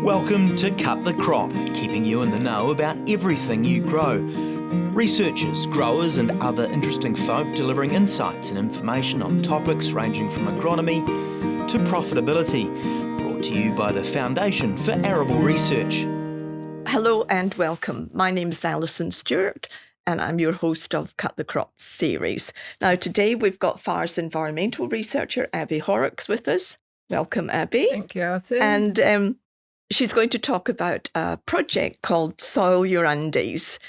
Welcome to Cut the Crop, keeping you in the know about everything you grow. Researchers, growers and other interesting folk delivering insights and information on topics ranging from agronomy to profitability. Brought to you by the Foundation for Arable Research. Hello and welcome. My name is Alison Stewart and I'm your host of Cut the Crop series. Now today we've got FAR's environmental researcher Abie Horrocks with us. Welcome, Abie. Thank you, Alison. And she's going to talk about a project called Soil Your Undies,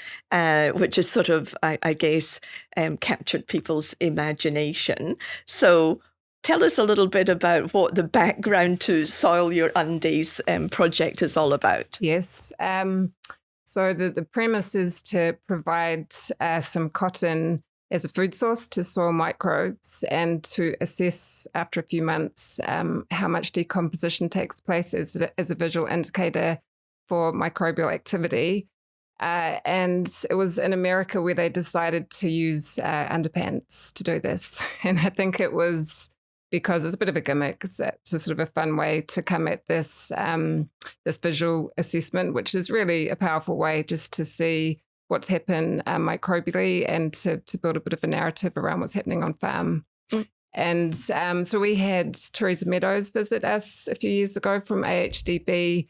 which is sort of, I guess, captured people's imagination. So tell us a little bit about what the background to Soil Your Undies project is all about. Yes. So the premise is to provide some cotton as a food source to soil microbes and to assess after a few months how much decomposition takes place as a visual indicator for microbial activity. And it was in America where they decided to use underpants to do this. And I think it was because it's a bit of a gimmick. It's a sort of a fun way to come at this, this visual assessment, which is really a powerful way just to see what's happened microbially and to build a bit of a narrative around what's happening on farm. And so we had Teresa Meadows visit us a few years ago from AHDB.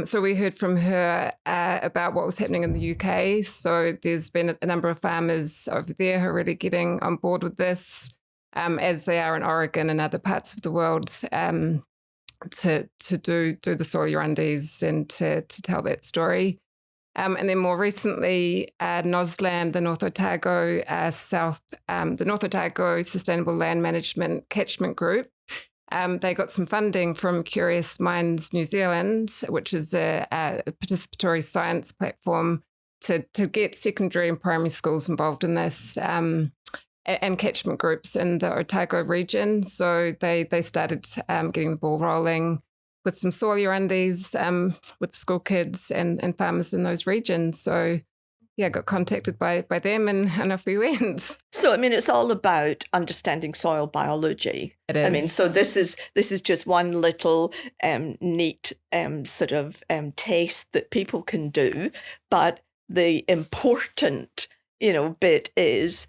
So we heard from her about what was happening in the UK. So there's been a number of farmers over there who are really getting on board with this, as they are in Oregon and other parts of the world, to do the Soil Your Undies and to tell that story. And then more recently, NOSLAM, the North Otago the North Otago Sustainable Land Management Catchment Group, they got some funding from Curious Minds New Zealand, which is a participatory science platform to get secondary and primary schools involved in this, and catchment groups in the Otago region. So they started getting the ball rolling with some Soil Your Undies with school kids and farmers in those regions. So yeah, got contacted by them and off we went. So, I mean, it's all about understanding soil biology. It is. I mean, so this is just one little neat sort of test that people can do. But the important, bit is,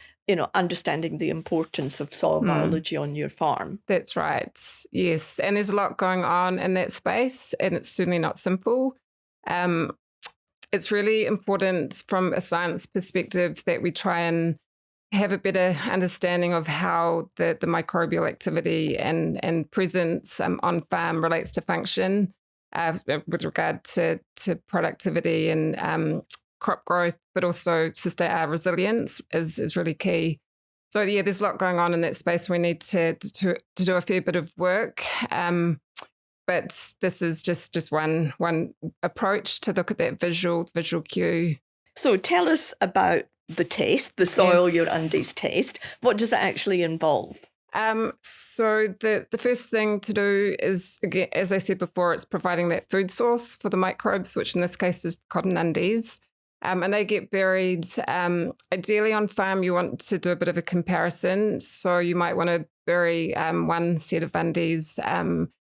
understanding the importance of soil biology on your farm. That's right. Yes. And there's a lot going on in that space, and it's certainly not simple. It's really important from a science perspective that we try and have a better understanding of how the microbial activity and presence on farm relates to function with regard to productivity and crop growth, but also resilience is really key. So yeah, there's a lot going on in that space. We need to do a fair bit of work, but this is just one approach to look at that visual cue. So tell us about the test, the Soil Your Undies test. What does that actually involve? So the first thing to do is, again, as I said before, it's providing that food source for the microbes, which in this case is cotton undies. And they get buried. Ideally on farm, you want to do a bit of a comparison. So you might want to bury one set of undies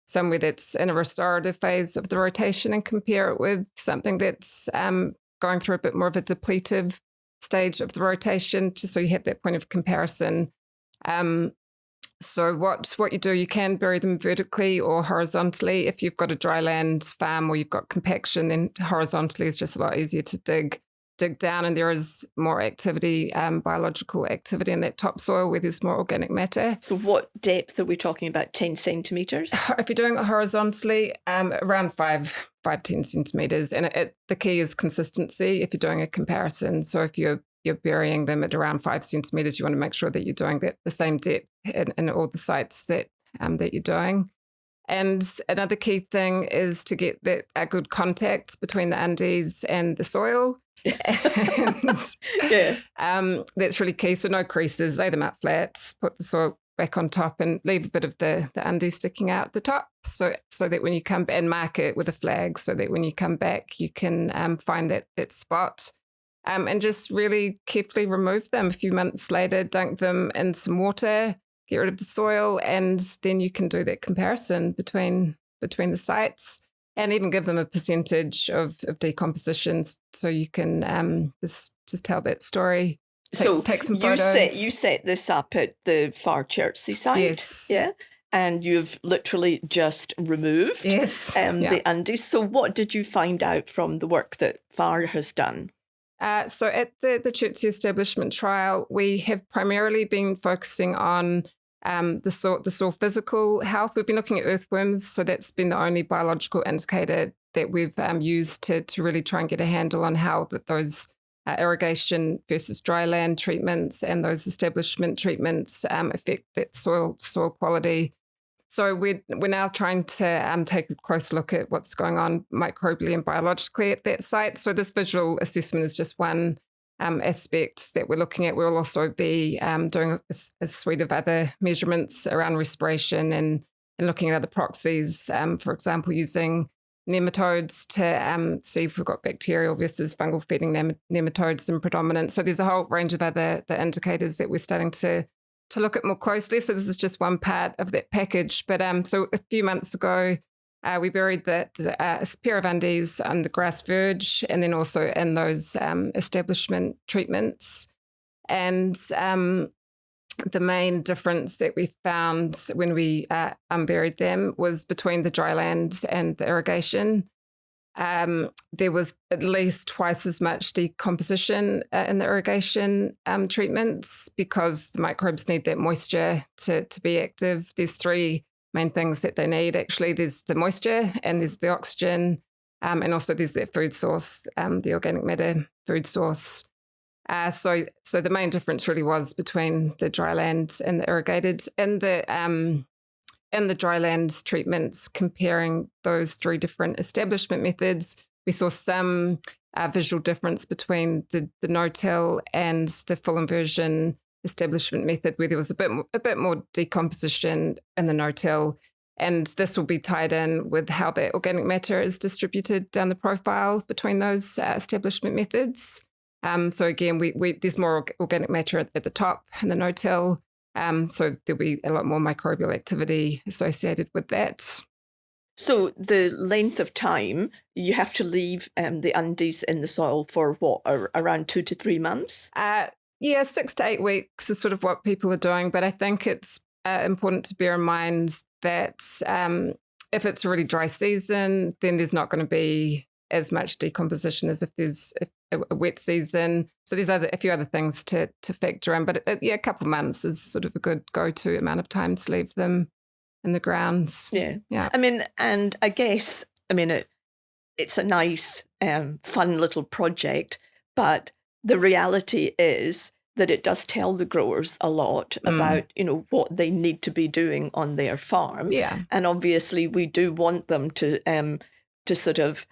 somewhere that's in a restorative phase of the rotation and compare it with something that's going through a bit more of a depletive stage of the rotation, just so you have that point of comparison. So what you do, you can bury them vertically or horizontally. If you've got a dry land farm or you've got compaction, then horizontally is just a lot easier to dig down, and there is more activity, biological activity in that topsoil where there's more organic matter. So what depth are we talking about, 10 centimetres? If you're doing it horizontally, around 5-10 centimetres. And the key is consistency if you're doing a comparison. So if you're burying them at around 5 centimetres, you want to make sure that you're doing that the same depth in all the sites that you're doing. And another key thing is to get a good contact between the undies and the soil. And, that's really key. So no creases, lay them out flat, put the soil back on top and leave a bit of the undies sticking out the top so that when you come back, and mark it with a flag so that when you come back you can find that spot. And just really carefully remove them. A few months later, dunk them in some water, get rid of the soil, and then you can do that comparison between the sites. and even give them a percentage of decomposition, so you can just tell that story. Take some photos. You set this up at the Far Chertsey site, yes, yeah, and you've literally just removed the undies. So what did you find out from the work that Far has done? So at the Chertsey Establishment Trial, we have primarily been focusing on the soil physical health. We've been looking at earthworms, so that's been the only biological indicator that we've used to really try and get a handle on how those irrigation versus dry land treatments and those establishment treatments affect that soil quality. So we're now trying to take a close look at what's going on microbially and biologically at that site. So this visual assessment is just one aspect that we're looking at. We'll also be doing a suite of other measurements around respiration and looking at other proxies, for example, using nematodes to see if we've got bacterial versus fungal feeding nematodes in predominance. So there's a whole range of other indicators that we're starting to look at more closely. So this is just one part of that package. But so a few months ago, we buried a pair of undies on the grass verge and then also in those establishment treatments. And the main difference that we found when we unburied them was between the dry land and the irrigation. There was at least twice as much decomposition in the irrigation treatments because the microbes need that moisture to be active. There's three main things that they need. Actually, there's the moisture and there's the oxygen, and also there's that food source, the organic matter food source. So the main difference really was between the dry land and the irrigated. And the dry land treatments, comparing those three different establishment methods, we saw some visual difference between the no-till and the full inversion establishment method, where there was a bit more decomposition in the no-till. And this will be tied in with how the organic matter is distributed down the profile between those establishment methods. So again, there's more organic matter at the top in the no-till. So there'll be a lot more microbial activity associated with that. So the length of time you have to leave the undies in the soil for what, around 2 to 3 months? 6 to 8 weeks is sort of what people are doing. But I think it's important to bear in mind that if it's a really dry season, then there's not going to be as much decomposition as if there's a wet season. So there's a few other things to factor in. But a couple of months is sort of a good go-to amount of time to leave them in the ground. Yeah. I mean, and I guess, it's a nice, fun little project, but the reality is that it does tell the growers a lot about, what they need to be doing on their farm. Yeah. And obviously we do want them to sort of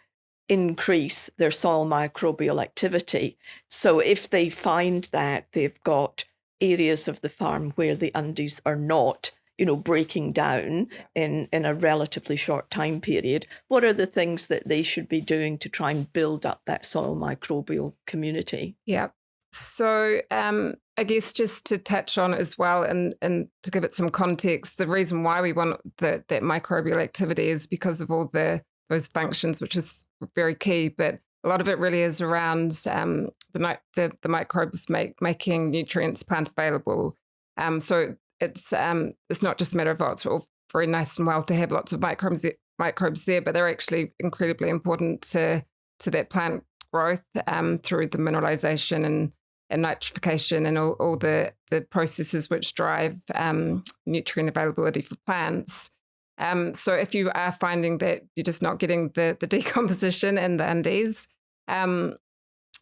increase their soil microbial activity. So if they find that they've got areas of the farm where the undies are not, breaking down in a relatively short time period, what are the things that they should be doing to try and build up that soil microbial community? Yeah. So I guess just to touch on it as well and to give it some context, the reason why we want that microbial activity is because of all those functions, which is very key, but a lot of it really is around the microbes making nutrients plant available. So it's not just a matter of, it's all very nice and well to have lots of microbes there, but they're actually incredibly important to that plant growth through the mineralization and nitrification and all the processes which drive nutrient availability for plants. So if you are finding that you're just not getting the decomposition in the undies, then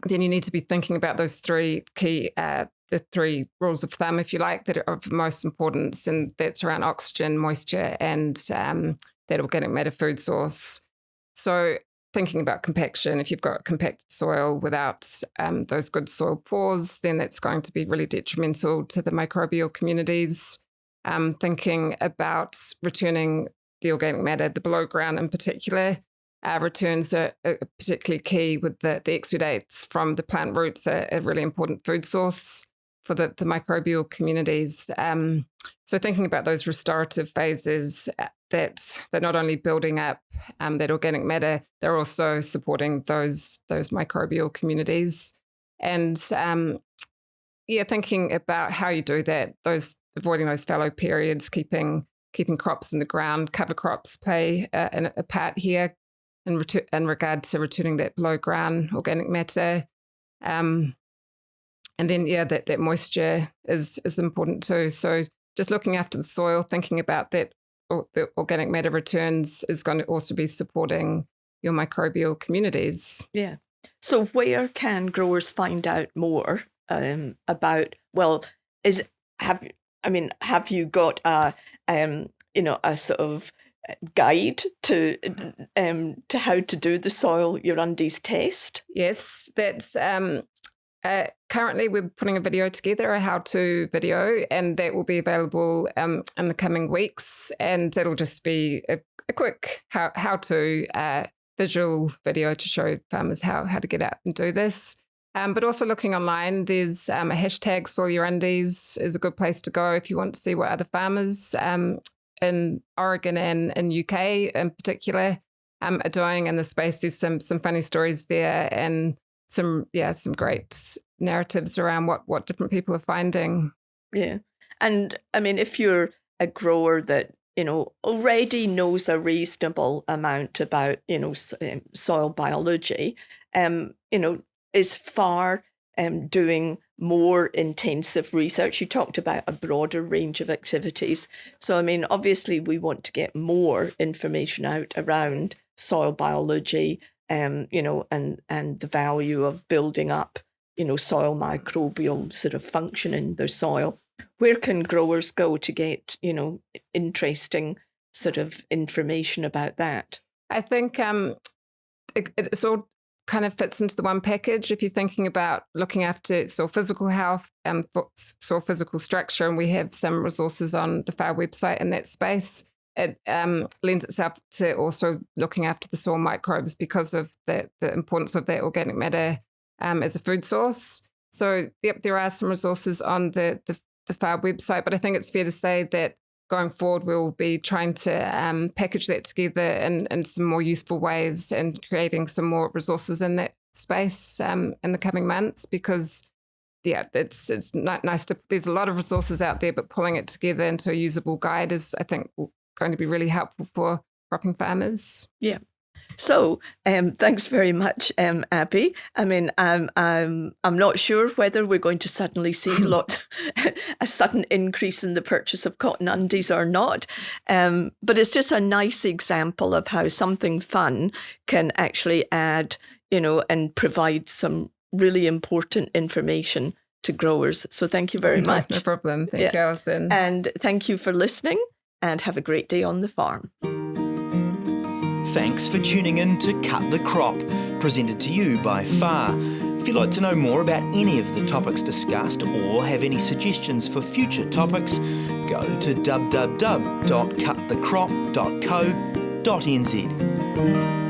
you need to be thinking about those three key, the three rules of thumb, if you like, that are of most importance, and that's around oxygen, moisture, and that organic matter food source. So thinking about compaction, if you've got compacted soil without those good soil pores, then that's going to be really detrimental to the microbial communities. Thinking about returning the organic matter, the below ground in particular, returns are particularly key with the exudates from the plant roots, a really important food source. for the microbial communities. So thinking about those restorative phases that they're not only building up that organic matter, they're also supporting those microbial communities. And thinking about how you do that, avoiding those fallow periods, keeping crops in the ground, cover crops play a part here in regard to returning that below ground organic matter. And then, that moisture is important too. So just looking after the soil, thinking about that, the organic matter returns is going to also be supporting your microbial communities. Yeah. So where can growers find out more about? Well, have you got a sort of guide to how to do the Soil Your Undies test? Yes, that's currently we're putting a video together, a how-to video, and that will be available in the coming weeks. And that'll just be a quick how-to visual video to show farmers how to get out and do this. But also looking online, there's a hashtag Soil Your Undies is a good place to go if you want to see what other farmers in Oregon and in UK in particular are doing in the space. There's some funny stories there and some great narratives around what different people are finding. Yeah. And I mean, if you're a grower that, already knows a reasonable amount about, soil biology, is far doing more intensive research. You talked about a broader range of activities. So, I mean, obviously we want to get more information out around soil biology, and the value of building up, soil microbial sort of function in their soil. Where can growers go to get, interesting sort of information about that? I think it's all kind of fits into the one package. If you're thinking about looking after soil physical health and soil physical structure, and we have some resources on the FAR website in that space, it lends itself to also looking after the soil microbes because of the importance of that organic matter as a food source. So, there are some resources on the FAR website, but I think it's fair to say that going forward, we'll be trying to package that together in some more useful ways and creating some more resources in that space in the coming months because, it's nice to, there's a lot of resources out there, but pulling it together into a usable guide is, I think, going to be really helpful for cropping farmers. Yeah. So, thanks very much, Abie. I mean, I'm not sure whether we're going to suddenly see a sudden increase in the purchase of cotton undies or not. But it's just a nice example of how something fun can actually add, and provide some really important information to growers. So thank you very much. No problem. Thank you, Alison. And thank you for listening, and have a great day on the farm. Thanks for tuning in to Cut the Crop, presented to you by FAR. If you'd like to know more about any of the topics discussed or have any suggestions for future topics, go to www.cutthecrop.co.nz.